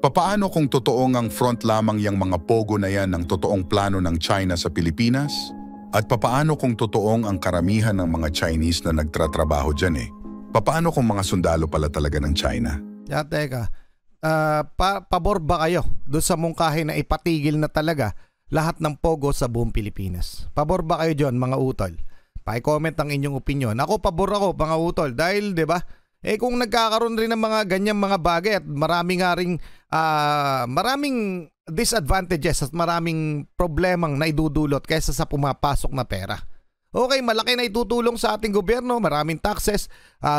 Papaano kung totoo ngang front lamang yang mga pogo na yan ng totoong plano ng China sa Pilipinas? At papaano kung totoong ang karamihan ng mga Chinese na nagtratrabaho dyan eh? Papaano kung mga sundalo pala talaga ng China? Teka, pabor ba kayo doon sa mungkahi na ipatigil na talaga lahat ng pogo sa buong Pilipinas? Pabor ba kayo dyan, mga utol? Pa-comment ang inyong opinion. Ako, pabor ako, mga utol. Dahil, di ba, kung nagkakaroon rin ng mga ganyang mga bagay at maraming disadvantages at maraming problemang naidudulot kaysa sa pumapasok na pera. Okay, malaki na itutulong sa ating gobyerno, maraming taxes,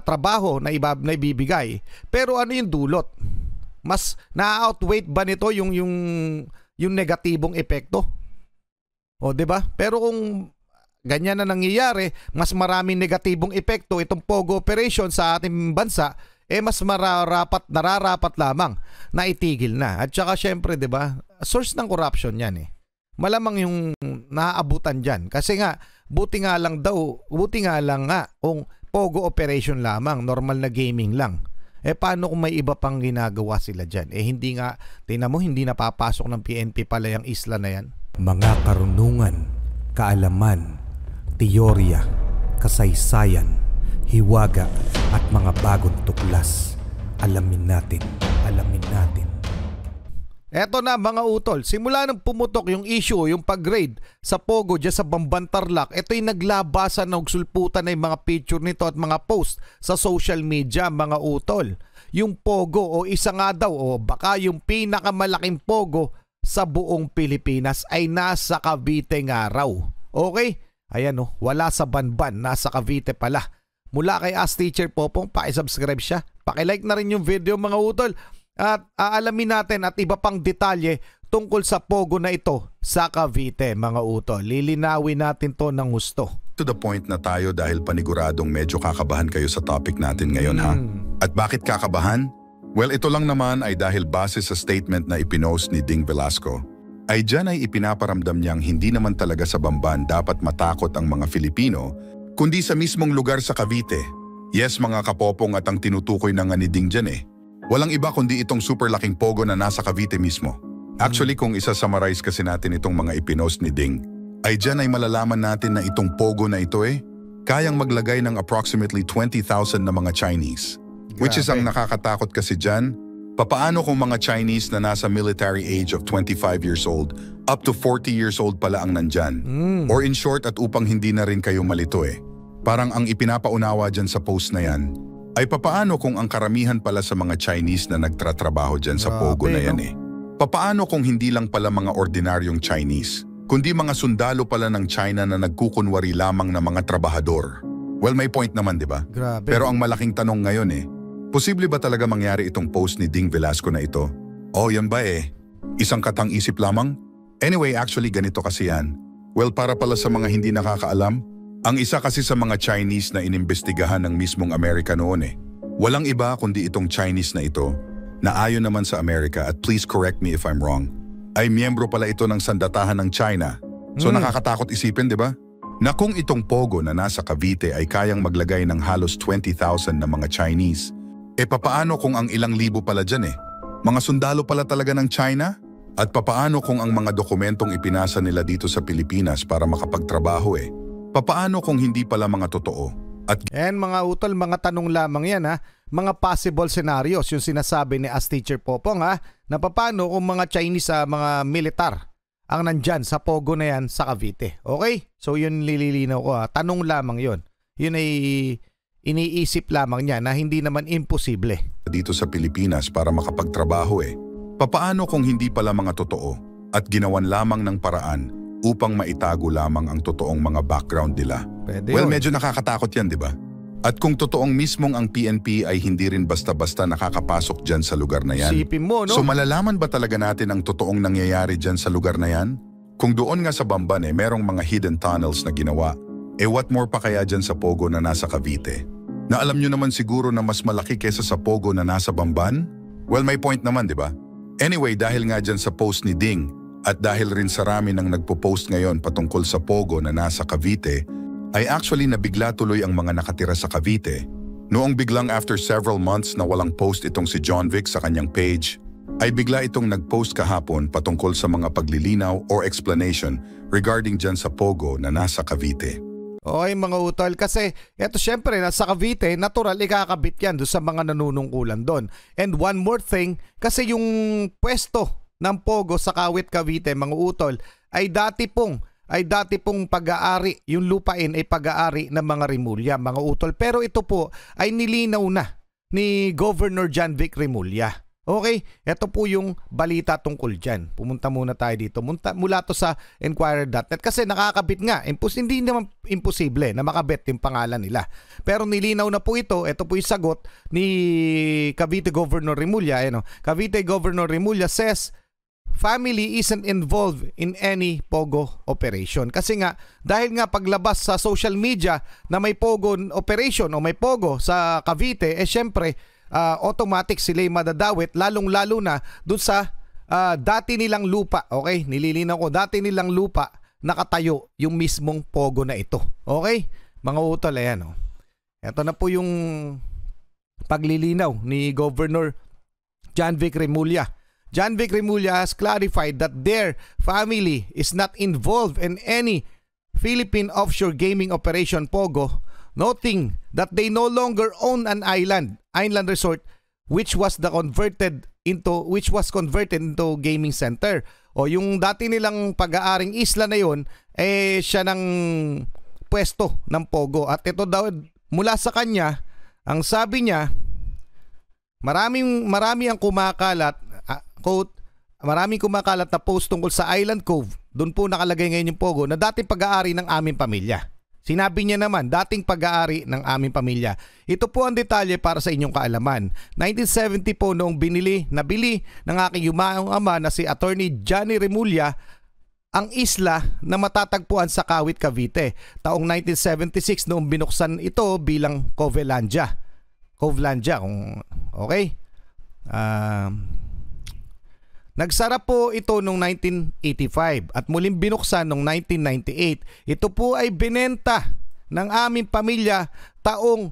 trabaho na ibibigay. Pero ano yung dulot? Mas na-outweigh ba nito yung negatibong epekto? O, di ba? Pero kung ganyan na nangyayari, mas maraming negatibong epekto itong pogo operation sa ating bansa, mas nararapat lamang na itigil na. At saka syempre, 'di ba? Source ng corruption 'yan eh. Malamang yung naaabutan diyan. Kasi nga buti nga lang kung pogo operation lamang, normal na gaming lang. Paano kung may iba pang ginagawa sila diyan? Hindi nga, tingnan mo, hindi napapasok ng PNP pala yung isla na 'yan. Mga karunungan, kaalaman, teorya, kasaysayan, hiwaga at mga bagong tuklas. Alamin natin. Eto na, mga utol, simula nang pumutok yung issue, yung pag-grade sa pogo dyan sa Bamban Tarlac, ito yung naglabasan na sulputan na yung mga picture nito at mga post sa social media, mga utol. Yung pogo o isa nga daw o baka yung pinakamalaking pogo sa buong Pilipinas ay nasa Cavite nga raw. Okay? Ayan wala sa Banban, nasa Cavite pala. Mula kay Ask Teacher Popong, paki-subscribe siya. Paki-like na rin yung video, mga utol. At aalamin natin at iba pang detalye tungkol sa pogo na ito sa Cavite, mga utol. Lilinawin natin to ng gusto. To the point na tayo dahil paniguradong medyo kakabahan kayo sa topic natin ngayon ha. At bakit kakabahan? Well, ito lang naman ay dahil base sa statement na ipinost ni Ding Velasco. Ay dyan ay ipinaparamdam niyang hindi naman talaga sa Bamban dapat matakot ang mga Filipino, kundi sa mismong lugar sa Cavite. Yes, mga kapopong, at ang tinutukoy ng ni Ding dyan walang iba kundi itong super laking pogo na nasa Cavite mismo. Actually, kung isa-summarize kasi natin itong mga ipinost ni Ding, ay dyan ay malalaman natin na itong pogo na ito kayang maglagay ng approximately 20,000 na mga Chinese. Which is ang nakakatakot kasi dyan. Papaano kung mga Chinese na nasa military age of 25 years old up to 40 years old pala ang nandyan? Or in short, at upang hindi na rin kayo malito parang ang ipinapaunawa dyan sa post na yan ay papaano kung ang karamihan pala sa mga Chinese na nagtratrabaho dyan sa pogo na yan Papaano kung hindi lang pala mga ordinaryong Chinese, kundi mga sundalo pala ng China na nagkukunwari lamang na mga trabahador? Well, may point naman, di ba? Grabe. Pero ang malaking tanong ngayon posible ba talaga mangyari itong post ni Ding Velasco na ito? Yan ba isang katang isip lamang? Anyway, actually ganito kasi yan. Well, para pala sa mga hindi nakakaalam, ang isa kasi sa mga Chinese na inimbestigahan ng mismong Amerika noon walang iba kundi itong Chinese na ito, na ayon naman sa Amerika, at please correct me if I'm wrong, ay miyembro pala ito ng sandatahan ng China. So nakakatakot isipin, di ba? Na kung itong pogo na nasa Cavite ay kayang maglagay ng halos 20,000 na mga Chinese, papaano kung ang ilang libo pala dyan mga sundalo pala talaga ng China? At papaano kung ang mga dokumentong ipinasa nila dito sa Pilipinas para makapagtrabaho papaano kung hindi pala mga totoo? At mga utol, mga tanong lamang yan mga possible scenarios yung sinasabi ni Ask Teacher Popong na papaano kung mga Chinese mga militar ang nandyan sa pogo na yan sa Cavite. Okay? So yun lililinaw ko tanong lamang yun. Yun ay iniisip lamang niya na hindi naman imposible. Dito sa Pilipinas para makapagtrabaho papaano kung hindi pala mga totoo at ginawan lamang ng paraan upang maitago lamang ang totoong mga background nila? Well, medyo nakakatakot yan, di ba? At kung totoong mismong ang PNP ay hindi rin basta-basta nakakapasok dyan sa lugar na yan. Sipin mo, no? So malalaman ba talaga natin ang totoong nangyayari dyan sa lugar na yan? Kung doon nga sa Bamban merong mga hidden tunnels na ginawa, what more pa kaya dyan sa pogo na nasa Cavite? Na alam nyo naman siguro na mas malaki kesa sa pogo na nasa Bamban? Well, may point naman, di ba? Anyway, dahil nga dyan sa post ni Ding, at dahil rin sa rami ng nagpo-post ngayon patungkol sa pogo na nasa Cavite, ay actually nabigla tuloy ang mga nakatira sa Cavite. Noong biglang after several months na walang post itong si John Vic sa kanyang page, ay bigla itong nag-post kahapon patungkol sa mga paglilinaw or explanation regarding dyan sa Pogo na nasa Cavite. Okay mga utol, kasi eto syempre nasa Cavite, natural ikakabit yan doon sa mga nanunungkulan doon. And one more thing, kasi yung pwesto ng Pogo sa Kawit Cavite mga utol ay dati pong pag-aari, yung lupain ay pag-aari ng mga Rimulya mga utol. Pero ito po ay nilinaw na ni Governor John Vic Rimulya. Okay, ito po yung balita tungkol dyan. Pumunta muna tayo dito. Mula to sa Enquirer.net kasi nakakabit nga. Hindi naman imposible na makabit yung pangalan nila. Pero nilinaw na po ito. Ito po yung sagot ni Cavite Governor Rimulya. Cavite Governor Rimulya says family isn't involved in any Pogo operation. Kasi nga, dahil nga paglabas sa social media na may Pogo operation o may Pogo sa Cavite, syempre, automatic sila'y madadawit, lalong-lalo na dun sa dati nilang lupa. Okay? Nililinaw ko, dati nilang lupa nakatayo yung mismong Pogo na ito. Okay? Mga utol, ayan. Ito na po yung paglilinaw ni Governor John Vic Rimulya. John Vic Rimulya has clarified that their family is not involved in any Philippine offshore gaming operation Pogo, noting that they no longer own an island resort which was converted into gaming center. O yung dati nilang pag-aaring isla na yon siya ng pwesto ng Pogo. At ito daw mula sa kanya, ang sabi niya, marami ang kumakalat, quote, maraming kumakalat na post tungkol sa Island Cove. Doon po nakalagay ngayon yung Pogo na dating pag-aari ng aming pamilya. Sinabi niya naman, dating pag-aari ng aming pamilya. Ito po ang detalye para sa inyong kaalaman. 1970 po noong nabili ng aking yumaong ama na si Attorney Johnny Rimulya ang isla na matatagpuan sa Kawit, Cavite. Taong 1976 noong binuksan ito bilang Covelandia, okay? Nagsara po ito noong 1985 at muling binuksan noong 1998. Ito po ay binenta ng aming pamilya taong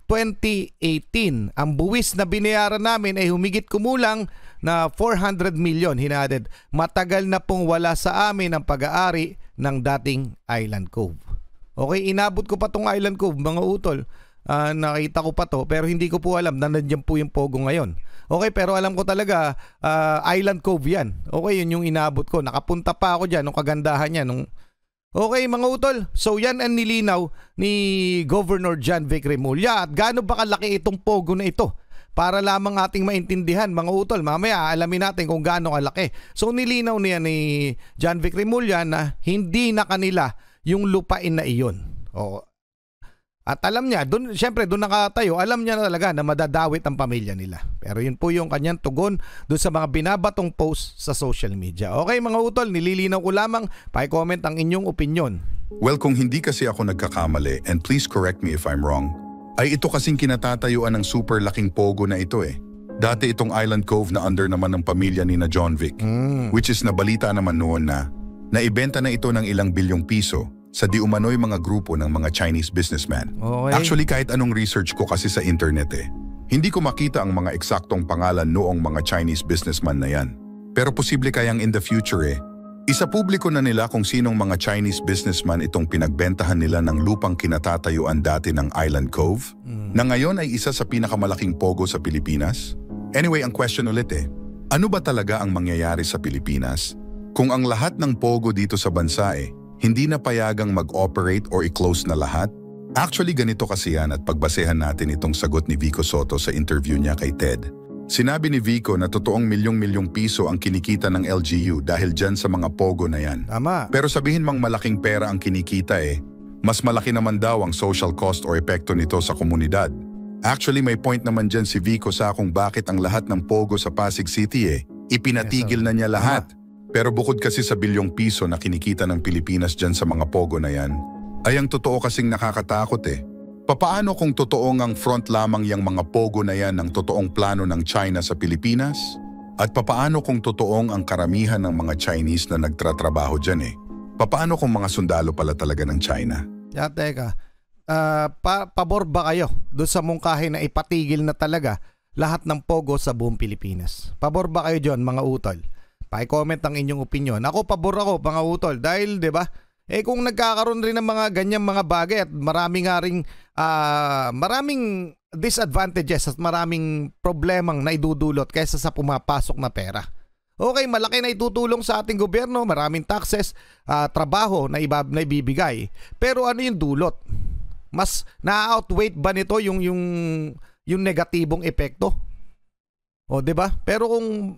2018. Ang buwis na binayaran namin ay humigit kumulang na 400 million hinaded. Matagal na pong wala sa amin ang pag-aari ng dating Island Cove. Okay, inabot ko pa tong Island Cove mga utol. Nakita ko pa to pero hindi ko po alam na nandiyan po yung Pogo ngayon. Okay, pero alam ko talaga Island Cove yan. Okay, yun yung inabot ko. Nakapunta pa ako dyan nung kagandahan niya. Okay mga utol, so yan ang nilinaw ni Governor John Vic Rimulya. At gaano ba kalaki itong Pogo na ito? Para lamang ating maintindihan mga utol. Mamaya alamin natin kung gaano kalaki. So nilinaw niya ni John Vic Rimulya na hindi na kanila yung lupain na iyon. At alam niya, syempre doon nakatayo, alam niya na talaga na madadawit ang pamilya nila. Pero yun po yung kanyang tugon doon sa mga binabatong post sa social media. Okay mga utol, nililinaw ko lamang, paki-comment ang inyong opinion. Well, kung hindi kasi ako nagkakamali, and please correct me if I'm wrong, ay ito kasing kinatatayuan ng super laking Pogo na ito eh. Dati itong Island Cove na under naman ng pamilya ni na John Vic, which is nabalita naman noon na naibenta na ito ng ilang bilyong piso sa di umano'y mga grupo ng mga Chinese businessman. Okay. Actually, kahit anong research ko kasi sa internet hindi ko makita ang mga eksaktong pangalan noong mga Chinese businessman na yan. Pero posible kayang in the future isa-publiko na nila kung sinong mga Chinese businessman itong pinagbentahan nila ng lupang kinatatayuan dati ng Island Cove, na ngayon ay isa sa pinakamalaking Pogo sa Pilipinas. Anyway, ang question ulit ano ba talaga ang mangyayari sa Pilipinas kung ang lahat ng Pogo dito sa bansa hindi na payagang mag-operate or i-close na lahat? Actually, ganito kasi yan at pagbasehan natin itong sagot ni Vico Soto sa interview niya kay Ted. Sinabi ni Vico na totoong milyong-milyong piso ang kinikita ng LGU dahil dyan sa mga Pogo na yan. Tama. Pero sabihin mang malaking pera ang kinikita mas malaki naman daw ang social cost o epekto nito sa komunidad. Actually, may point naman dyan si Vico sa kung bakit ang lahat ng Pogo sa Pasig City ipinatigil na niya lahat. Pero bukod kasi sa bilyong piso na kinikita ng Pilipinas dyan sa mga Pogo na yan, ay ang totoo kasing nakakatakot Papaano kung totoo ngang front lamang yang mga Pogo na yan ng totoong plano ng China sa Pilipinas? At papaano kung totoong ang karamihan ng mga Chinese na nagtratrabaho dyan Papaano kung mga sundalo pala talaga ng China? Teka, pabor ba kayo doon sa mungkahi na ipatigil na talaga lahat ng pogo sa buong Pilipinas. Pabor ba kayo dyan, mga utol? Paki-comment ang inyong opinion. Ako, pabor ako, mga utol. Dahil, di ba, kung nagkakaroon rin ng mga ganyang mga bagay at marami nga rin, maraming disadvantages at maraming problemang naidudulot kaysa sa pumapasok na pera. Okay, malaki na itutulong sa ating gobyerno, maraming taxes, trabaho na ibibigay. Pero ano yung dulot? Mas na-outweigh ba nito yung negatibong epekto? O, 'di ba? Pero kung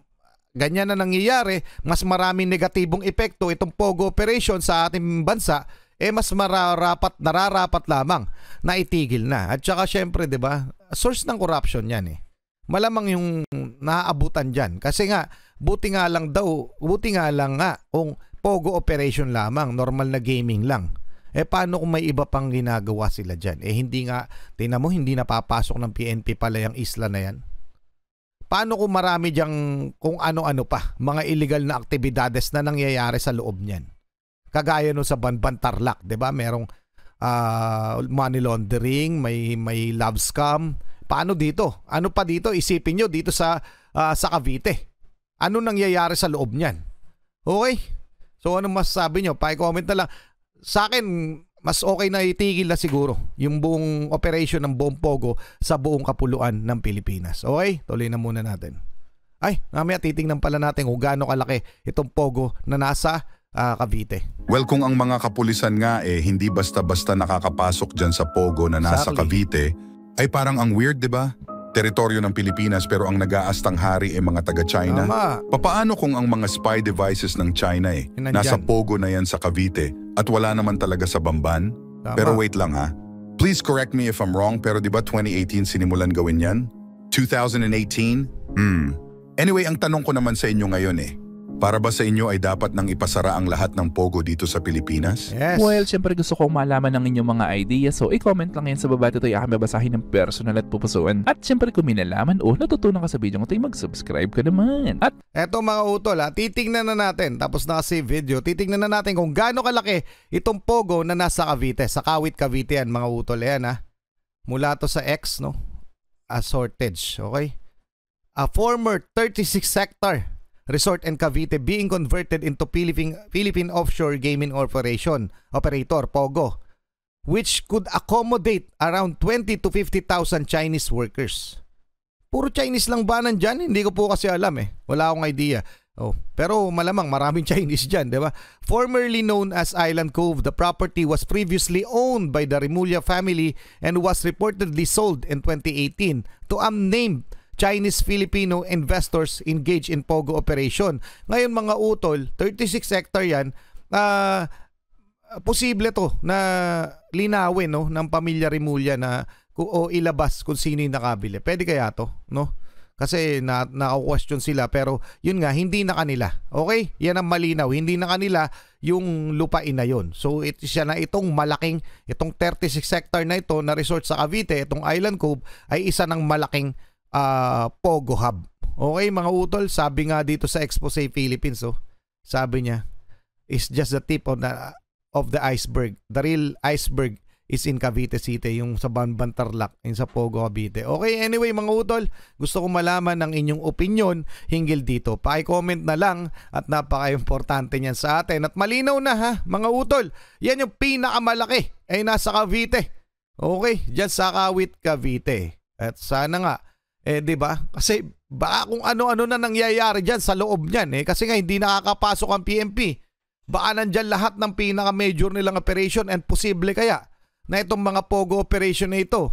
ganyan na nangyayari, mas maraming negatibong epekto itong pogo operation sa ating bansa, mas nararapat lamang na itigil na. At saka syempre, 'di ba? Source ng corruption 'yan eh. Malamang yung naaabutan dyan. Kasi nga, buti nga lang kung pogo operation lamang, normal na gaming lang. Paano kung may iba pang ginagawa sila dyan? Hindi nga, tingnan mo, hindi napapasok ng PNP pala yung isla na yan. Paano kung marami dyang kung ano-ano pa, mga illegal na aktibidades na nangyayari sa loob niyan? Kagaya no sa Banban Tarlac, 'di ba? Merong money laundering, may love scam. Paano dito? Ano pa dito? Isipin nyo dito sa Cavite. Ano nangyayari sa loob niyan? Okay? So ano masasabi nyo? Pa-comment na lang. Sa akin, mas okay na itigil na siguro yung buong operation ng buong pogo sa buong kapuluan ng Pilipinas. Okay? Tuloy na muna natin. Ay, mamaya titingnan pala natin kung gaano kalaki itong pogo na nasa Cavite. Well, kung ang mga kapulisan nga hindi basta-basta nakakapasok dyan sa pogo na nasa Cavite, ay parang ang weird, di ba? Teritoryo ng Pilipinas pero ang nag-aastang hari mga taga-China. Papaano kung ang mga spy devices ng China nasa pogo na yan sa Cavite at wala naman talaga sa Bamban? Tama. Pero wait lang ha. Please correct me if I'm wrong, pero di ba 2018 sinimulan gawin yan? 2018? Anyway, ang tanong ko naman sa inyo ngayon para ba sa inyo ay dapat nang ipasara ang lahat ng pogo dito sa Pilipinas? Yes. Well, syempre gusto kong malaman ng inyong mga ideas, so i-comment lang yan sa baba. Ito ay aking babasahin ng personal at pupusuan. At syempre kung minalaman o natutunan ka sa video ito ay mag-subscribe ka naman. At eto mga utol titingnan na natin, tapos naka-save video, titingnan na natin kung gaano kalaki itong pogo na nasa Cavite. Sa Kawit, Cavite yan mga utol. Yan mula to sa X, no? Shortage, okay? A former 36-hectare resort in Cavite being converted into Philippine Offshore Gaming Operator, POGO, which could accommodate around 20 to 50,000 Chinese workers. Puro Chinese lang ba nandyan? Hindi ko po kasi alam Wala akong idea. Pero malamang maraming Chinese dyan, di ba? Formerly known as Island Cove, the property was previously owned by the Remulla family and was reportedly sold in 2018 to unnamed Chinese-Filipino investors engaged in POGO operation. Ngayon mga utol, 36 hectare yan, posible to na linawin ng pamilya Remulla na o ilabas kung sino yung nakabili. Pwede kaya to, no? Kasi naka-question sila pero yun nga, hindi na kanila. Okay? Yan ang malinaw. Hindi na kanila yung lupain na yun. So itong 36 hectare na ito na resort sa Cavite, itong Island Cove ay isa ng malaking Pogo Hub. Okay mga utol, sabi nga dito sa Expose Philippines, sabi niya, is just the tip of the iceberg. The real iceberg is in Cavite City, yung sa Banban Tarlac, yung sa Pogo Cavite. Okay, anyway mga utol, gusto ko malaman ng inyong opinion hinggil dito. Pa-comment na lang at napaka-importante niyan sa atin. At malinaw na mga utol, yan yung pinakamalaki ay nasa Cavite. Okay, dyan sa Kawit, Cavite. At sana nga, di ba? Kasi baka kung ano-ano na nangyayari dyan sa loob niyan kasi nga hindi nakakapasok ang PNP. Baka nandyan lahat ng pinaka-major nilang operation and posible kaya na itong mga POGO operation na ito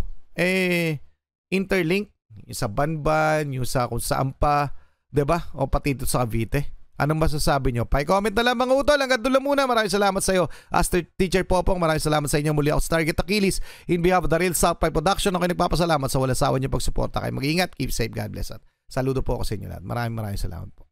interlink yung sa Banban, yung sa kung saan pa, 'di ba? O pati ito sa Cavite. Anong masasabi nyo? Pa-comment na lang mga utol. Hanggang doon muna. Maraming salamat sa iyo, Aster Teacher Popong. Maraming salamat sa inyo. Muli ako Stargate Achilles. In behalf of the Real South Pipe Production, ako nagpapasalamat sa walang sawa niyo pagsuporta. Kayo mag-ingat. Keep safe. God bless. At saludo po ako sa inyo lahat. Maraming salamat po.